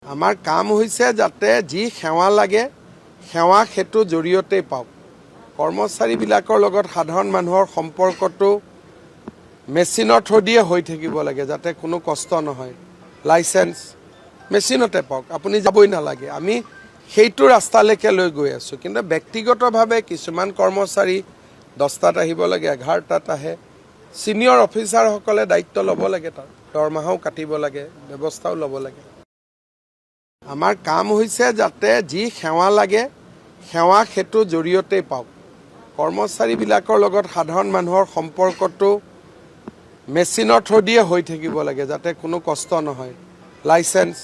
আমাৰ কাম হৈছে যাতে যি সেৱা লাগে সেৱা হেতু জৰিয়তে পাওক। কৰ্মচাৰীবিলাকৰ লগত সাধাৰণ মানুহৰ সম্পৰ্কটো মেচিনৰ থ্ৰুদিয়ে হৈ থাকিব লাগে, যাতে কোনো কষ্ট নহয়। লাইসেন্স মেচিনতে পাওক, আপুনি যাবই নালাগে। আমি সেইটো ৰাস্তালৈকে লৈ গৈ আছোঁ। কিন্তু ব্যক্তিগতভাৱে কিছুমান কৰ্মচাৰী 10টাত আহিব লাগে, 11টাত আহে। সিনিয়ৰ অফিচাৰসকলে দায়িত্ব ল'ব লাগে, তাৰ দৰমহাও কাটিব লাগে, ব্যৱস্থাও ল'ব লাগে। আমাৰ কাম হৈছে যাতে যি সেৱা লাগে সেৱা হেতু জৰিয়তে পাওক। কৰ্মচাৰীবিলাকৰ লগত সাধাৰণ মানুহৰ সম্পৰ্কটো মেচিনৰ থ্ৰুদিয়ে হৈ থাকিব লাগে, যাতে কোনো কষ্ট নহয়। লাইসেন্স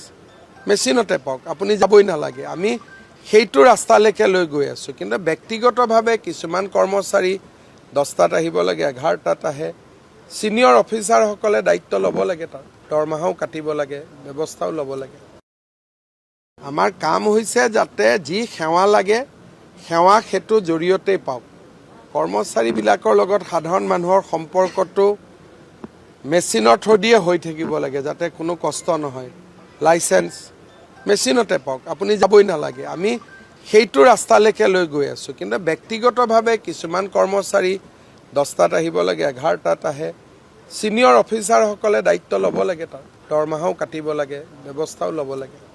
মেচিনতে পাওক, আপুনি যাবই নালাগে। আমি সেইটো ৰাস্তালৈকে লৈ গৈ আছোঁ। কিন্তু ব্যক্তিগতভাৱে কিছুমান কৰ্মচাৰী 10টাত আহিব লাগে, 11টাত আহে। সিনিয়ৰ অফিচাৰসকলে দায়িত্ব ল'ব লাগে, তাৰ দৰমহাও কাটিব লাগে, ব্যৱস্থাও ল'ব লাগে। আমাৰ কাম হৈছে যাতে যি সেৱা লাগে সেৱা হেতু জৰিয়তে পাওক। কৰ্মচাৰীবিলাকৰ লগত সাধাৰণ মানুহৰ সম্পৰ্কটো মেচিনৰ থ্ৰুদিয়ে হৈ থাকিব লাগে, যাতে কোনো কষ্ট নহয়। লাইসেন্স মেচিনতে পাওক, আপুনি যাবই নালাগে। আমি সেইটো ৰাস্তালৈকে লৈ গৈ আছোঁ। কিন্তু ব্যক্তিগতভাৱে কিছুমান কৰ্মচাৰী 10টাত আহিব লাগে, 11টাত আহে। সিনিয়ৰ অফিচাৰসকলে দায়িত্ব ল'ব লাগে, তাৰ দৰমহাও কাটিব লাগে, ব্যৱস্থাও ল'ব লাগে।